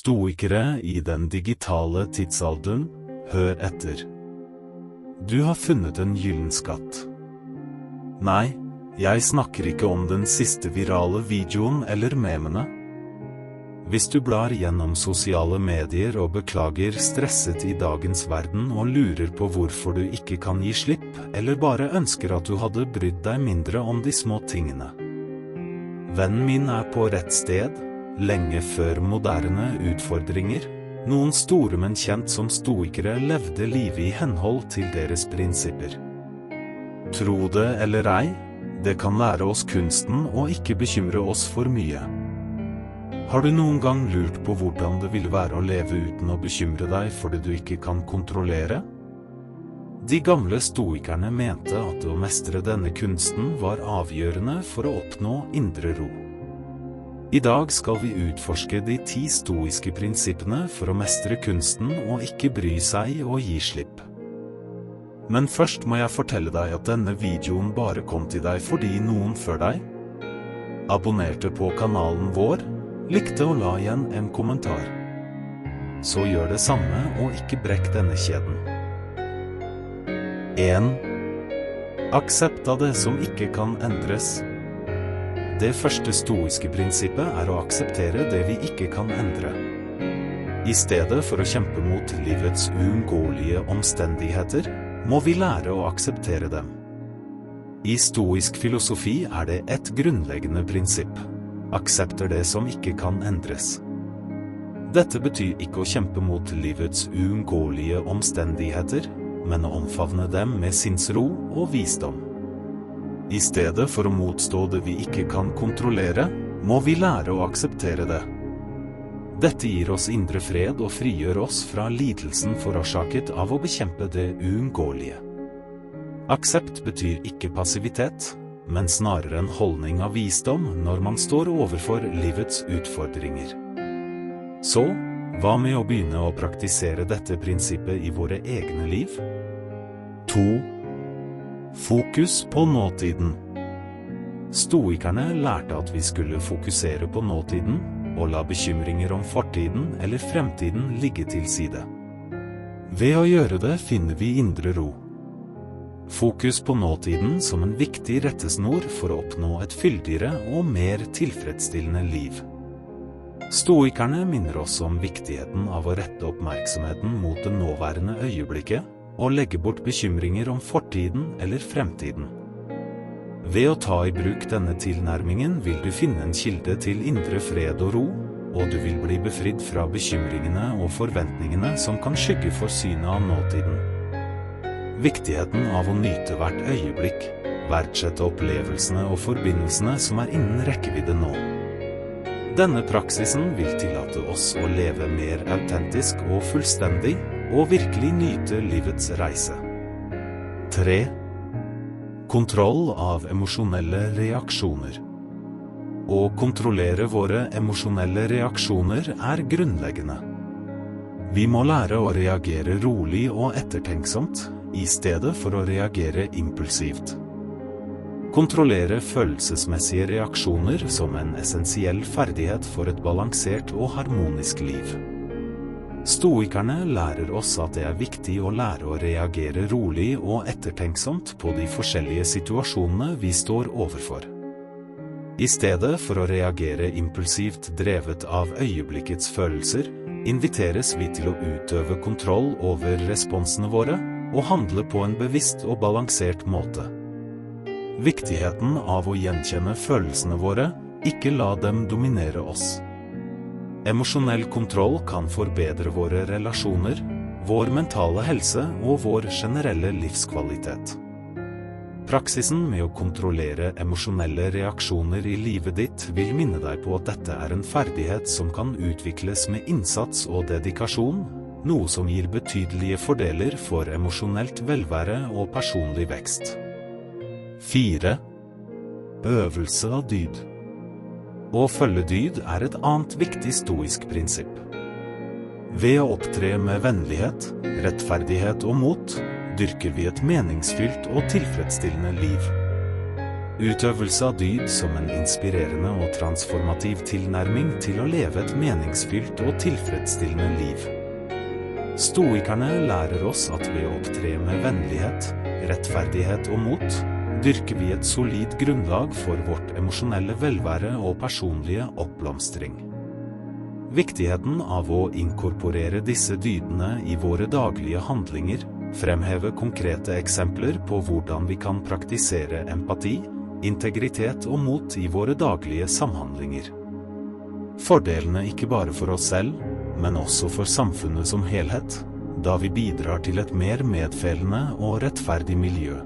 Stoikere i den digitale tidsalderen, hør etter. Du har funnet en gyllen skatt. Nei, jeg snakker ikke om den siste virale videoen eller memene. Hvis du blar gjennom sosiale medier og beklager stresset i dagens verden og lurer på hvorfor du ikke kan gi slipp, eller bare ønsker at du hadde brydd deg mindre om de små tingene. Vennen min er på rett sted, lenge før moderne utfordringer. Noen store men kjent som stoikere levde livet i henhold til deres prinsipper. Tro det eller ei, det kan lære oss kunsten og ikke bekymre oss for mye. Har du noen gang lurt på hvordan det ville være å leve uten å bekymre deg for det du ikke kan kontrollere? De gamle stoikerne mente at å mestre denne kunsten var avgjørende for å oppnå indre ro. I dag skal vi utforske de 10 stoiske prinsippene for å mestre kunsten og ikke bry seg og gi slipp. Men først må jeg fortelle deg at denne videoen bare kom til deg fordi noen før deg abonnerte på kanalen vår, likte og la igjen en kommentar. Så gjør det samme og ikke brekk denne kjeden. 1. Aksept av det som ikke kan endres. Det første stoiske prinsippet er å akseptere det vi ikke kan endre. I stedet for å kjempe mot livets uunngåelige omstendigheter, må vi lære å akseptere dem. I stoisk filosofi er det et grunnleggende prinsipp. Aksepter det som ikke kan endres. Dette betyr ikke å kjempe mot livets uunngåelige omstendigheter, men å omfavne dem med sinnsro og visdom. I stedet for å motstå det vi ikke kan kontrollere, må vi lære å akseptere det. Dette gir oss indre fred og frigjør oss fra lidelsen forårsaket av å bekjempe det uunngåelige. Aksept betyr ikke passivitet, men snarere en holdning av visdom når man står overfor livets utfordringer. Så, hva med å begynne å praktisere dette prinsippet i våre egne liv? 2. Fokus på nåtiden. Stoikerne lærte at vi skulle fokusere på nåtiden, og la bekymringer om fortiden eller fremtiden ligge til side. Ved å gjøre det finner vi indre ro. Fokus på nåtiden som en viktig rettesnor for å oppnå et fyldigere og mer tilfredsstillende liv. Stoikerne minner oss om viktigheten av å rette oppmerksomheten mot det nåværende øyeblikket, og legge bort bekymringer om fortiden eller fremtiden. Ved å ta i bruk denne tilnærmingen vil du finne en kilde til indre fred og ro, og du vil bli befridd fra bekymringene og forventningene som kan skygge for synet av nåtiden. Viktigheten av å nyte hvert øyeblikk, verdsette opplevelsene og forbindelsene som er innen rekkevidde nå. Denne praksisen vil tillate oss å leve mer autentisk og fullstendig, og virkelig nyte livets reise. 3. Kontroll av emosjonelle reaksjoner. Å kontrollere våre emosjonelle reaksjoner er grunnleggende. Vi må lære å reagere rolig og ettertenksomt, i stedet for å reagere impulsivt. Kontrollere følelsesmessige reaksjoner som en essensiell ferdighet for et balansert og harmonisk liv. Stoikerne lærer oss at det er viktig å lære å reagere rolig og ettertenksomt på de forskjellige situasjonene vi står overfor. I stedet for å reagere impulsivt drevet av øyeblikkets følelser, inviteres vi til å utøve kontroll over responsene våre, og handle på en bevisst og balansert måte. Viktigheten av å gjenkjenne følelsene våre, ikke la dem dominere oss. Emosjonell kontroll kan forbedre våre relasjoner, vår mentale helse og vår generelle livskvalitet. Praksisen med å kontrollere emosjonelle reaksjoner i livet ditt vil minne deg på at dette er en ferdighet som kan utvikles med innsats og dedikasjon, noe som gir betydelige fordeler for emosjonelt velvære og personlig vekst. 4. Øvelse av dyd. Å følge dyd er et annet viktig stoisk prinsipp. Ved å opptre med vennlighet, rettferdighet og mot, dyrker vi et meningsfylt og tilfredsstillende liv. Utøvelse av dyd som en inspirerende og transformativ tilnærming til å leve et meningsfylt og tilfredsstillende liv. Stoikerne lærer oss at ved å opptre med vennlighet, rettferdighet og mot, dyrker vi et solid grunnlag for vårt emosjonelle velvære og personlige oppblomstring. Viktigheten av å inkorporere disse dydene i våre daglige handlinger fremhever konkrete eksempler på hvordan vi kan praktisere empati, integritet og mot i våre daglige samhandlinger. Fordelene ikke bare for oss selv, men også for samfunnet som helhet, da vi bidrar til et mer medfølende og rettferdig miljø.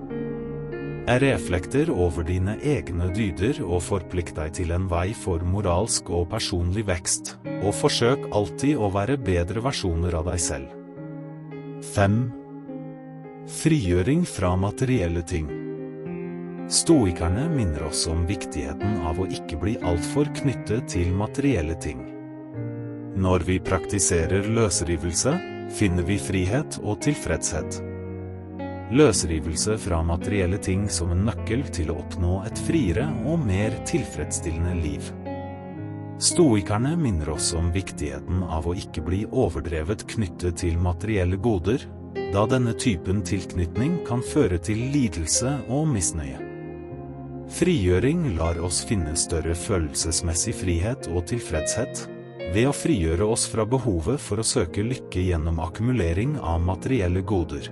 Reflekter over dine egne dyder og forplikt deg til en vei for moralsk og personlig vekst, og forsøk alltid å være bedre versjoner av deg selv. 5. Frigjøring fra materielle ting. Stoikerne minner oss om viktigheten av å ikke bli altfor knyttet til materielle ting. Når vi praktiserer løsrivelse, finner vi frihet og tilfredshet. Løsrivelse fra materielle ting som en nøkkel til å oppnå et friere og mer tilfredsstillende liv. Stoikerne minner oss om viktigheten av å ikke bli overdrevet knyttet til materielle goder, da denne typen tilknytning kan føre til lidelse og misnøye. Frigjøring lar oss finne større følelsesmessig frihet og tilfredshet, ved å frigjøre oss fra behovet for å søke lykke gjennom akkumulering av materielle goder.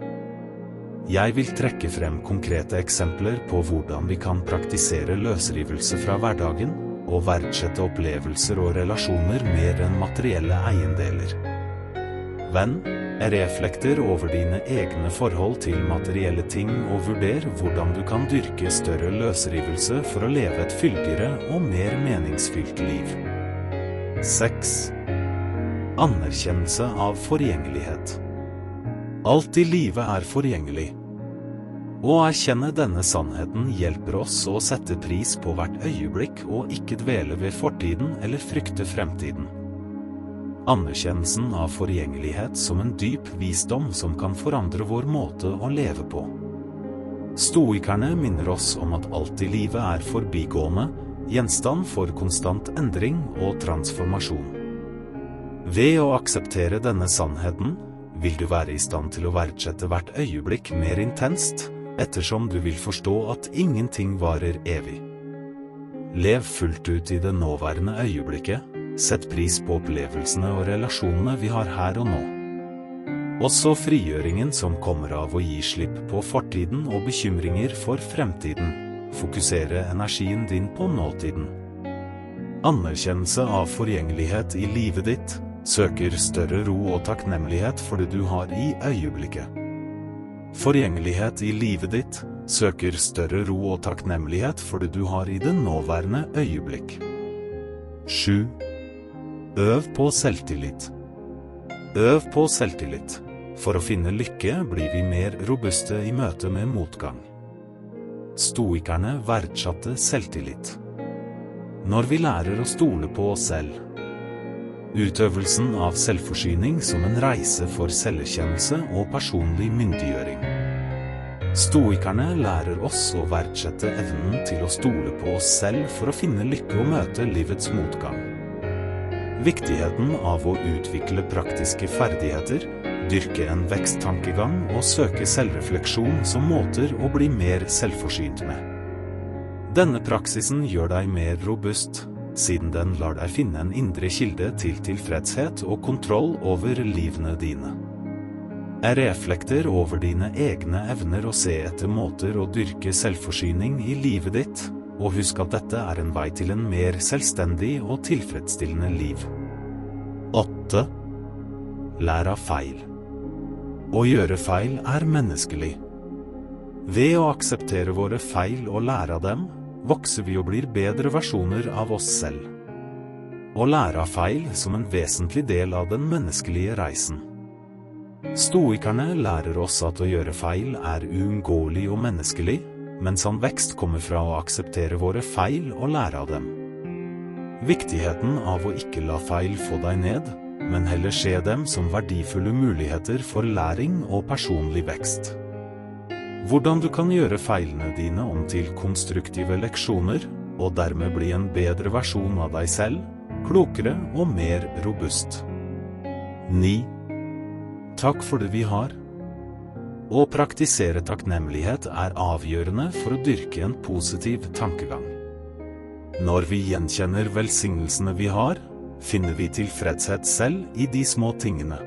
Jeg vil trekke frem konkrete eksempler på hvordan vi kan praktisere løsrivelse fra hverdagen, og verdsette opplevelser og relasjoner mer enn materielle eiendeler. Venn, reflekter over dine egne forhold til materielle ting og vurder hvordan du kan dyrke større løsrivelse for å leve et fyldigere og mer meningsfylt liv. 6. Anerkjennelse av forgjengelighet. Alt i livet er forgjengelig. Å erkjenne denne sannheten hjelper oss å sette pris på hvert øyeblikk og ikke dvele ved fortiden eller frykte fremtiden. Anerkjennelsen av forgjengelighet som en dyp visdom som kan forandre vår måte å leve på. Stoikerne minner oss om at alt i livet er forbigående, gjenstand for konstant endring og transformasjon. Ved å akseptere denne sannheten, vil du være i stand til å verdsette hvert øyeblikk mer intenst, ettersom du vil forstå at ingenting varer evig. Lev fullt ut i det nåværende øyeblikket, sett pris på opplevelsene og relasjonene vi har her og nå. Også frigjøringen som kommer av å gi slipp på fortiden og bekymringer for fremtiden, fokusere energien din på nåtiden. Anerkjennelse av forgjengelighet i livet ditt, søker større ro og takknemlighet for det du har i øyeblikket. Forgjengelighet i livet ditt, søker større ro og takknemlighet for det du har i det nåværende øyeblikk. 7. Øv på selvtillit. Øv på selvtillit. For å finne lykke blir vi mer robuste i møte med motgang. Stoikerne verdsatte selvtillit. Når vi lærer å stole på oss selv. Utøvelsen av selvforsyning som en reise for selverkjennelse og personlig myndiggjøring. Stoikerne lærer oss å verdsette evnen til å stole på oss selv for å finne lykke og møte livets motgang. Viktigheten av å utvikle praktiske ferdigheter, dyrke en veksttankegang og søke selvrefleksjon som måter å bli mer selvforsynt med. Denne praksisen gjør deg mer robust, siden den lar deg finne en indre kilde til tilfredshet og kontroll over livene dine. Reflekter over dine egne evner og se etter måter å dyrke selvforsyning i livet ditt, og husk at dette er en vei til en mer selvstendig og tilfredsstillende liv. 8. Lær av feil. Å gjøre feil er menneskelig. Ved å akseptere våre feil og lære av dem, vokser vi og blir bedre versjoner av oss selv. Å lære av feil som en vesentlig del av den menneskelige reisen. Stoikerne lærer oss at å gjøre feil er uunngåelig og menneskelig, men sann vekst kommer fra å akseptere våre feil og lære av dem. Viktigheten av å ikke la feil få deg ned, men heller se dem som verdifulle muligheter for læring og personlig vekst. Hvordan du kan gjøre feilene dine om til konstruktive leksjoner, og dermed bli en bedre versjon av deg selv, klokere og mer robust. 9. Takk for det vi har. Å praktisere takknemlighet er avgjørende for å dyrke en positiv tankegang. Når vi gjenkjenner velsignelsene vi har, finner vi tilfredshet selv i de små tingene.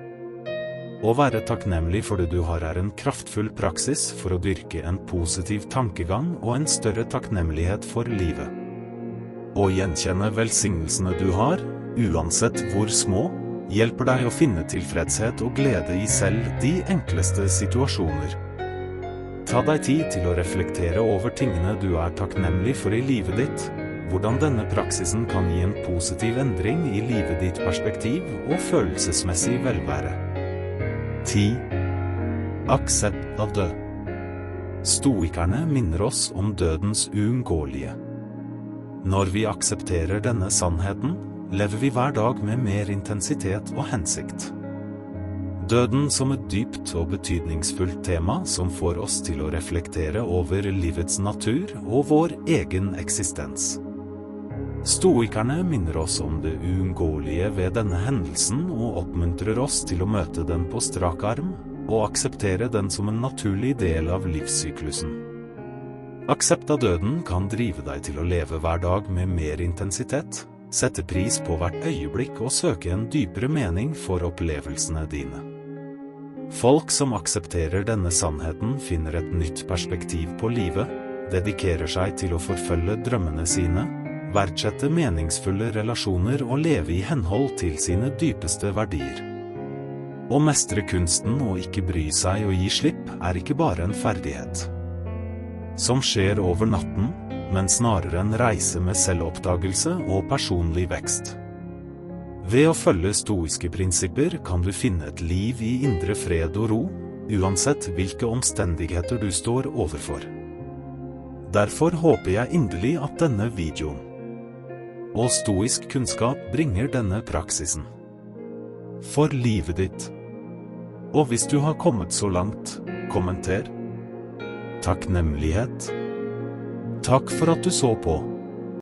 Å være takknemlig for det du har er en kraftfull praksis for å dyrke en positiv tankegang og en større takknemlighet for livet. Å gjenkjenne velsignelsene du har, uansett hvor små, hjelper deg å finne tilfredshet og glede i selv de enkleste situasjoner. Ta deg tid til å reflektere over tingene du er takknemlig for i livet ditt, hvordan denne praksisen kan gi en positiv endring i livet ditt perspektiv og følelsesmessig velvære. 10. Aksept av død. Stoikerne minner oss om dødens uunngåelige. Når vi aksepterer denne sannheten, lever vi hver dag med mer intensitet og hensikt. Døden som et dypt og betydningsfullt tema som får oss til å reflektere over livets natur og vår egen eksistens. Stoikerne minner oss om det uunngåelige ved denne hendelsen og oppmuntrer oss til å møte den på strak arm og akseptere den som en naturlig del av livssyklusen. Aksept av døden kan drive deg til å leve hver dag med mer intensitet, sette pris på hvert øyeblikk og søke en dypere mening for opplevelsene dine. Folk som aksepterer denne sannheten finner et nytt perspektiv på livet, dedikerer seg til å forfølge drømmene sine, verdsette meningsfulle relasjoner og leve i henhold til sine dypeste verdier. Å mestre kunsten og ikke bry seg og gi slipp er ikke bare en ferdighet som skjer over natten, men snarere en reise med selvoppdagelse og personlig vekst. Ved å følge stoiske prinsipper kan du finne et liv i indre fred og ro, uansett hvilke omstendigheter du står overfor. Derfor håper jeg inderlig at denne videoen og stoisk kunnskap bringer denne praksisen for livet ditt. Og hvis du har kommet så langt, kommenter. Takknemlighet. Takk for at du så på.